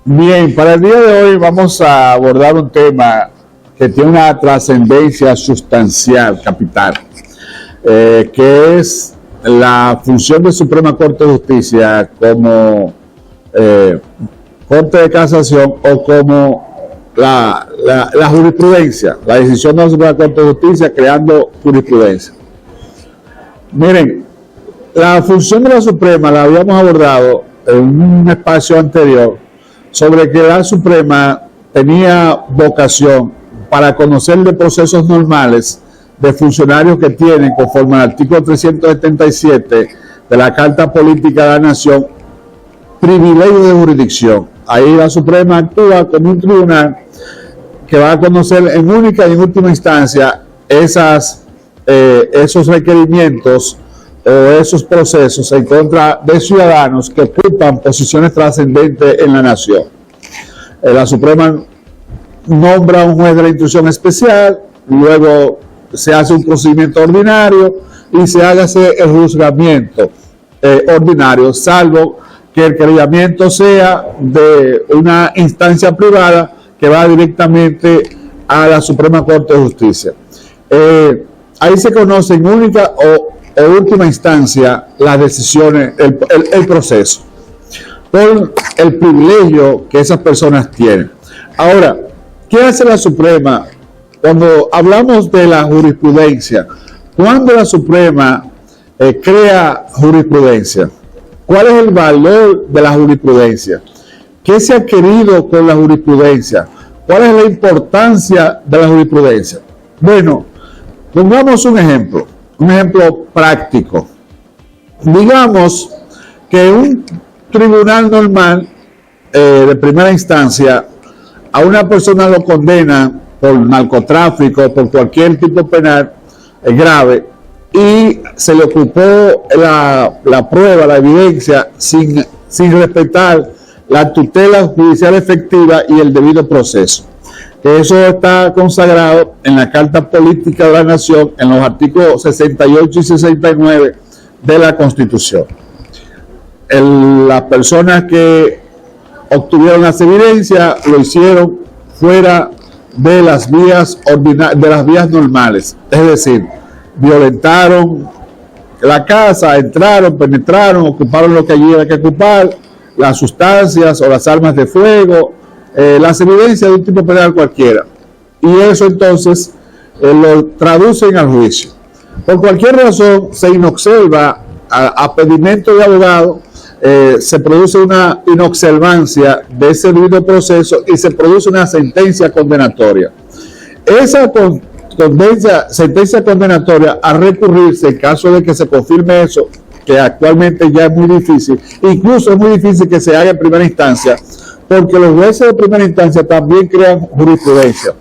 Bien, para el día de hoy vamos a abordar un tema que tiene una trascendencia sustancial, capital, que es la función de Suprema Corte de Justicia como Corte de Casación o como la jurisprudencia, la decisión de la Suprema Corte de Justicia creando jurisprudencia. Miren, la función de la Suprema la habíamos abordado en un espacio anterior sobre que la Suprema tenía vocación para conocer de procesos normales de funcionarios que tienen, conforme al artículo 377 de la Carta Política de la Nación, privilegio de jurisdicción. Ahí la Suprema actúa como un tribunal que va a conocer en única y en última instancia esos requerimientos o esos procesos en contra de ciudadanos que ocupan posiciones trascendentes en la nación. La Suprema nombra un juez de la instrucción especial, luego se hace un procedimiento ordinario y se hace el juzgamiento ordinario, salvo que el querellamiento sea de una instancia privada que va directamente a la Suprema Corte de Justicia. Ahí se conoce en única o última instancia las decisiones, el proceso, por el privilegio que esas personas tienen. Ahora, ¿qué hace la Suprema cuando hablamos de la jurisprudencia? ¿Cuándo la Suprema crea jurisprudencia? ¿Cuál es el valor de la jurisprudencia? ¿Qué se ha querido con la jurisprudencia? ¿Cuál es la importancia de la jurisprudencia? Bueno, pongamos un ejemplo práctico. Digamos que un tribunal normal de primera instancia a una persona lo condena por narcotráfico, por cualquier tipo penal grave, y se le ocupó la prueba, la evidencia, sin respetar la tutela judicial efectiva y el debido proceso. Eso está consagrado en la Carta Política de la Nación, en los artículos 68 y 69 de la Constitución. Las personas que obtuvieron las evidencias lo hicieron fuera de las vías normales, es decir, violentaron la casa, entraron, penetraron, ocuparon lo que allí era que ocupar, las sustancias o las armas de fuego, las evidencias de un tipo penal cualquiera, y eso entonces lo traducen al juicio. Por cualquier razón se inobserva a pedimento de abogado, se produce una inobservancia de ese debido proceso y se produce una sentencia condenatoria. Esa sentencia condenatoria, a recurrirse en caso de que se confirme eso, que actualmente ya es muy difícil, incluso es muy difícil que se haga en primera instancia, porque los jueces de primera instancia también crean jurisprudencia,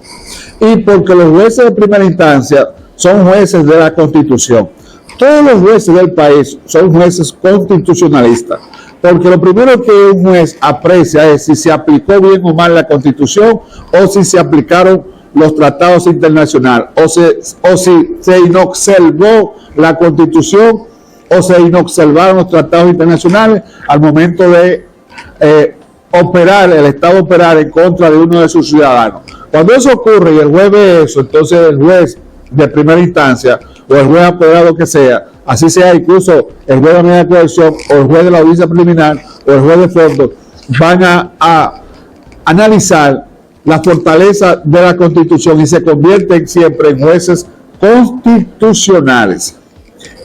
y porque los jueces de primera instancia son jueces de la Constitución. Todos los jueces del país son jueces constitucionalistas, porque lo primero que un juez aprecia es si se aplicó bien o mal la Constitución, o si se aplicaron los tratados internacionales, o si se inobservó la Constitución, o se inobservaron los tratados internacionales al momento de el Estado operar en contra de uno de sus ciudadanos. Cuando eso ocurre y el juez ve eso, entonces el juez de primera instancia o el juez apoderado que sea, así sea incluso el juez de la medida de coerción o el juez de la audiencia preliminar o el juez de fondo, van a analizar la fortaleza de la Constitución y se convierten siempre en jueces constitucionales.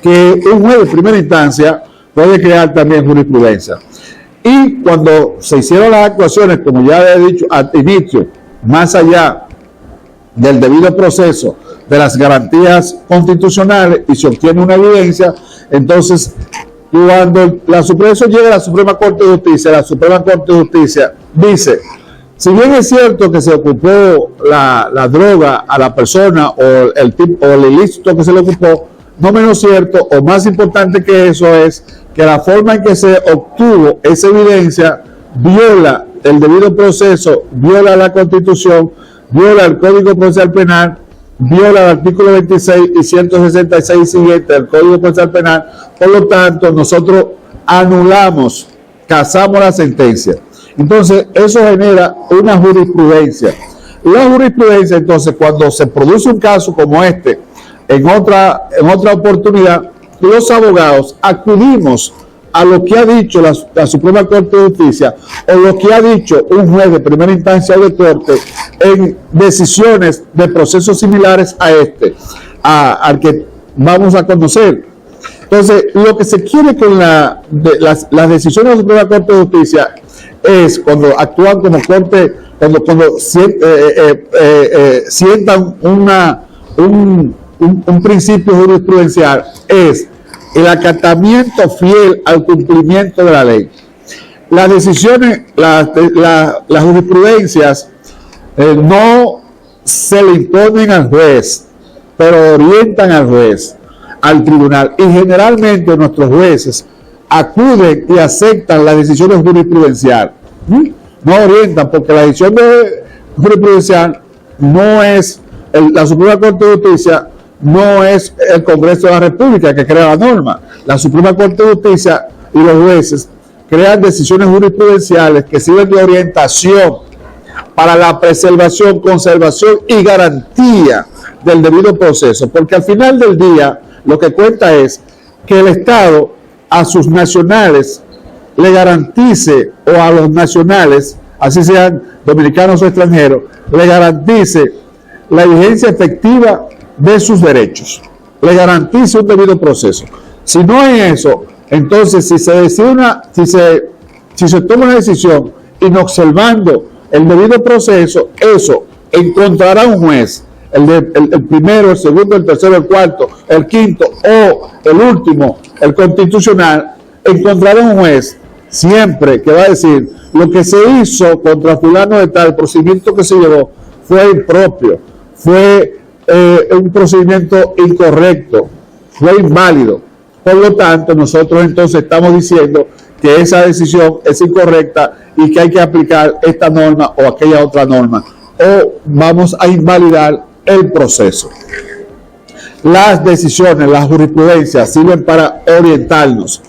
Que un juez de primera instancia puede crear también jurisprudencia. Y cuando se hicieron las actuaciones, como ya he dicho al inicio, más allá del debido proceso de las garantías constitucionales y se obtiene una evidencia, entonces cuando la Suprema llega a la Suprema Corte de Justicia, la Suprema Corte de Justicia dice, si bien es cierto que se ocupó la droga a la persona o el ilícito que se le ocupó, no menos cierto o más importante que eso es que la forma en que se obtuvo esa evidencia viola el debido proceso, viola la Constitución, viola el Código Procesal Penal, viola el artículo 26 y 166 siguiente del Código Procesal Penal. Por lo tanto, nosotros anulamos, casamos la sentencia. Entonces, eso genera una jurisprudencia. La jurisprudencia, entonces, cuando se produce un caso como este, en otra oportunidad, los abogados acudimos a lo que ha dicho la Suprema Corte de Justicia o lo que ha dicho un juez de primera instancia o de corte en decisiones de procesos similares a este, al que vamos a conocer. Entonces, lo que se quiere con las decisiones de la Suprema Corte de Justicia es cuando actúan como corte, cuando sientan un principio jurisprudencial, es el acatamiento fiel al cumplimiento de la ley. Las decisiones, las jurisprudencias no se le imponen al juez, pero orientan al juez, al tribunal, y generalmente nuestros jueces acuden y aceptan las decisiones jurisprudenciales. No orientan, porque la decisión jurisprudencial no es la Suprema Corte de Justicia, no es el Congreso de la República que crea la norma. La Suprema Corte de Justicia y los jueces crean decisiones jurisprudenciales que sirven de orientación para la preservación, conservación y garantía del debido proceso, porque al final del día lo que cuenta es que el Estado a sus nacionales le garantice, o a los nacionales, así sean dominicanos o extranjeros, le garantice la vigencia efectiva de sus derechos, le garantice un debido proceso. Si no hay eso, entonces si se decide si se toma una decisión inobservando el debido proceso, eso encontrará un juez, el primero, el segundo, el tercero, el cuarto, el quinto o el último, el constitucional, encontrará un juez siempre que va a decir lo que se hizo contra fulano de tal, el procedimiento que se llevó fue impropio, fue un procedimiento incorrecto, fue inválido. Por lo tanto, nosotros entonces estamos diciendo que esa decisión es incorrecta y que hay que aplicar esta norma o aquella otra norma, o vamos a invalidar el proceso. Las decisiones, las jurisprudencias sirven para orientarnos.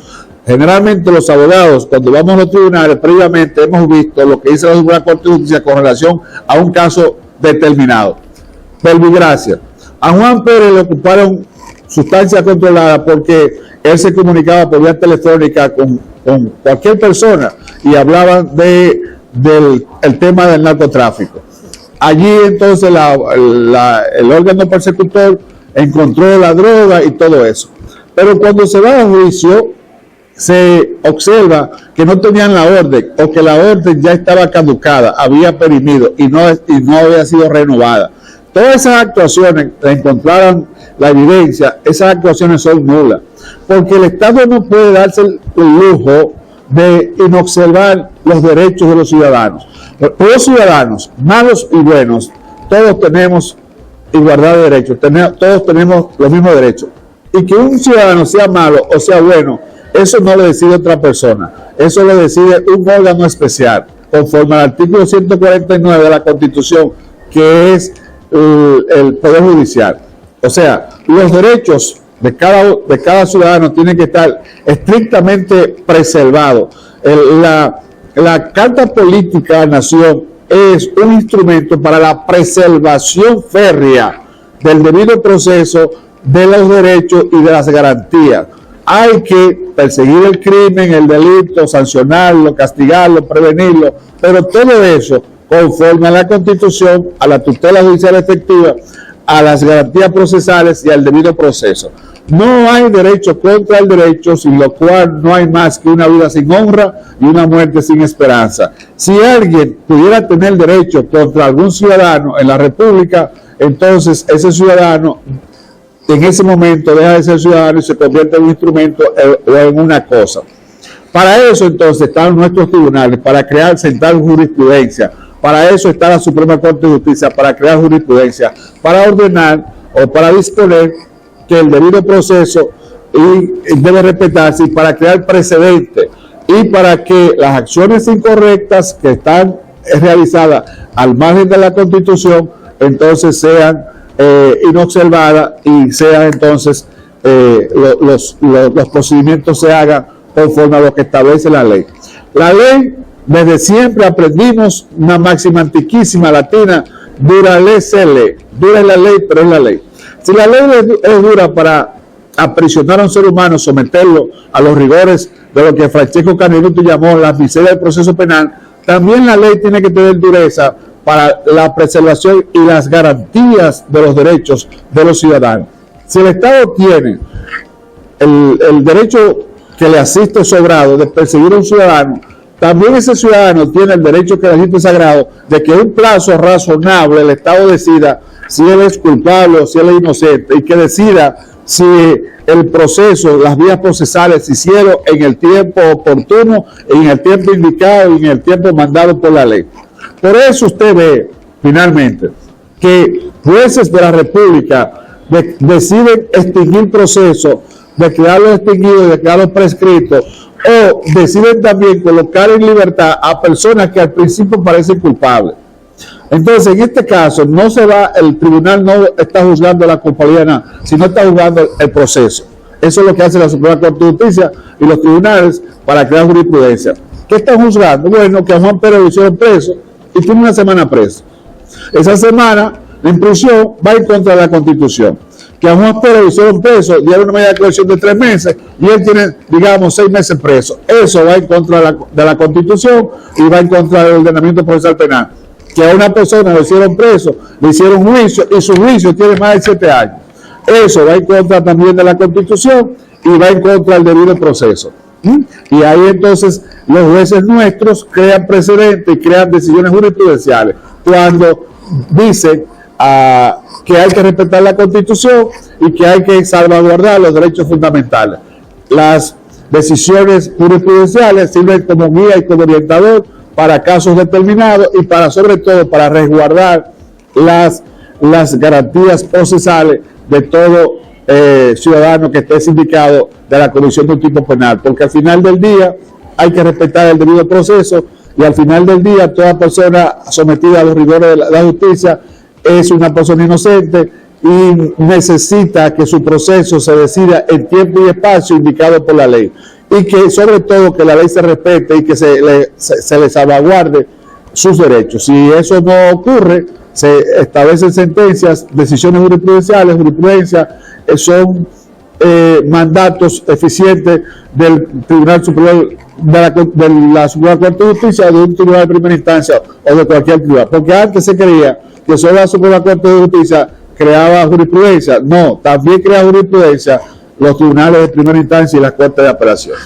Generalmente los abogados, cuando vamos a los tribunales, previamente hemos visto lo que dice la Suprema Corte de Justicia con relación a un caso determinado. Verbigracia. A Juan Pérez le ocuparon sustancia controlada porque él se comunicaba por vía telefónica con cualquier persona y hablaban del tema del narcotráfico. Allí entonces el órgano persecutor encontró la droga y todo eso. Pero cuando se va a juicio, se observa que no tenían la orden o que la orden ya estaba caducada, había perimido y no había sido renovada. Todas esas actuaciones, encontraron la evidencia, esas actuaciones son nulas, porque el Estado no puede darse el lujo de inobservar los derechos de los ciudadanos. Los ciudadanos, malos y buenos, todos tenemos igualdad de derechos, todos tenemos los mismos derechos. Y que un ciudadano sea malo o sea bueno, eso no lo decide otra persona, eso lo decide un órgano especial, conforme al artículo 149 de la Constitución, que es el Poder Judicial. O sea, los derechos de cada ciudadano tienen que estar estrictamente preservados. La Carta Política de la Nación es un instrumento para la preservación férrea del debido proceso, de los derechos y de las garantías. Hay que perseguir el crimen, el delito, sancionarlo, castigarlo, prevenirlo, pero todo eso conforme a la Constitución, a la tutela judicial efectiva, a las garantías procesales y al debido proceso. No hay derecho contra el derecho, sin lo cual no hay más que una vida sin honra y una muerte sin esperanza. Si alguien pudiera tener derecho contra algún ciudadano en la República, entonces ese ciudadano en ese momento deja de ser ciudadano y se convierte en un instrumento o en una cosa. Para eso entonces están nuestros tribunales, para sentar jurisprudencia. Para eso está la Suprema Corte de Justicia, para crear jurisprudencia, para ordenar o para disponer que el debido proceso debe respetarse, y para crear precedentes y para que las acciones incorrectas que están realizadas al margen de la Constitución entonces sean inobservadas y sean entonces los procedimientos se hagan conforme a lo que establece la ley. La ley Desde siempre aprendimos una máxima antiquísima latina: dura ley se lee. Dura es la ley, pero es la ley. Si la ley es dura para aprisionar a un ser humano, someterlo a los rigores de lo que Francesco Caneluto llamó la miseria del proceso penal, también la ley tiene que tener dureza para la preservación y las garantías de los derechos de los ciudadanos. Si el Estado tiene el derecho que le asiste sobrado de perseguir a un ciudadano, también ese ciudadano tiene el derecho que le asiste sagrado de que en un plazo razonable el Estado decida si él es culpable o si él es inocente, y que decida si el proceso, las vías procesales se hicieron en el tiempo oportuno, en el tiempo indicado y en el tiempo mandado por la ley. Por eso usted ve, finalmente, que jueces de la República deciden extinguir procesos, declararlos extinguidos, declararlos prescritos, o deciden también colocar en libertad a personas que al principio parecen culpables. Entonces, en este caso, el tribunal no está juzgando la culpabilidad, sino está juzgando el proceso. Eso es lo que hace la Suprema Corte de Justicia y los tribunales para crear jurisprudencia. ¿Qué están juzgando? Bueno, que a Juan Pérez lo hicieron preso y tiene una semana preso. Esa semana, en prisión, va en contra de la Constitución. Que a Juan Pérez lo hicieron preso, dieron una medida de coerción de 3 meses y él tiene, digamos, 6 meses preso. Eso va en contra de la Constitución y va en contra del ordenamiento procesal penal. Que a una persona lo hicieron preso, le hicieron juicio y su juicio tiene más de 7 años. Eso va en contra también de la Constitución y va en contra del debido proceso. Y ahí entonces los jueces nuestros crean precedentes y crean decisiones jurisprudenciales cuando dicen que hay que respetar la Constitución y que hay que salvaguardar los derechos fundamentales. Las decisiones jurisprudenciales sirven como guía y como orientador para casos determinados y sobre todo para resguardar las garantías procesales de todo ciudadano que esté sindicado de la comisión de un tipo penal, porque al final del día hay que respetar el debido proceso y al final del día toda persona sometida a los rigores de la justicia es una persona inocente y necesita que su proceso se decida en tiempo y espacio indicado por la ley, y que sobre todo que la ley se respete y que se le salvaguarde sus derechos. Si eso no ocurre, se establecen sentencias, decisiones jurisprudenciales. Jurisprudencia son mandatos eficientes del Tribunal Superior de la Suprema Corte de Justicia, de un tribunal de primera instancia o de cualquier tribunal, porque antes se creía que solo la Suprema Corte de Justicia creaba jurisprudencia. No, también crea jurisprudencia los tribunales de primera instancia y las cortes de apelación.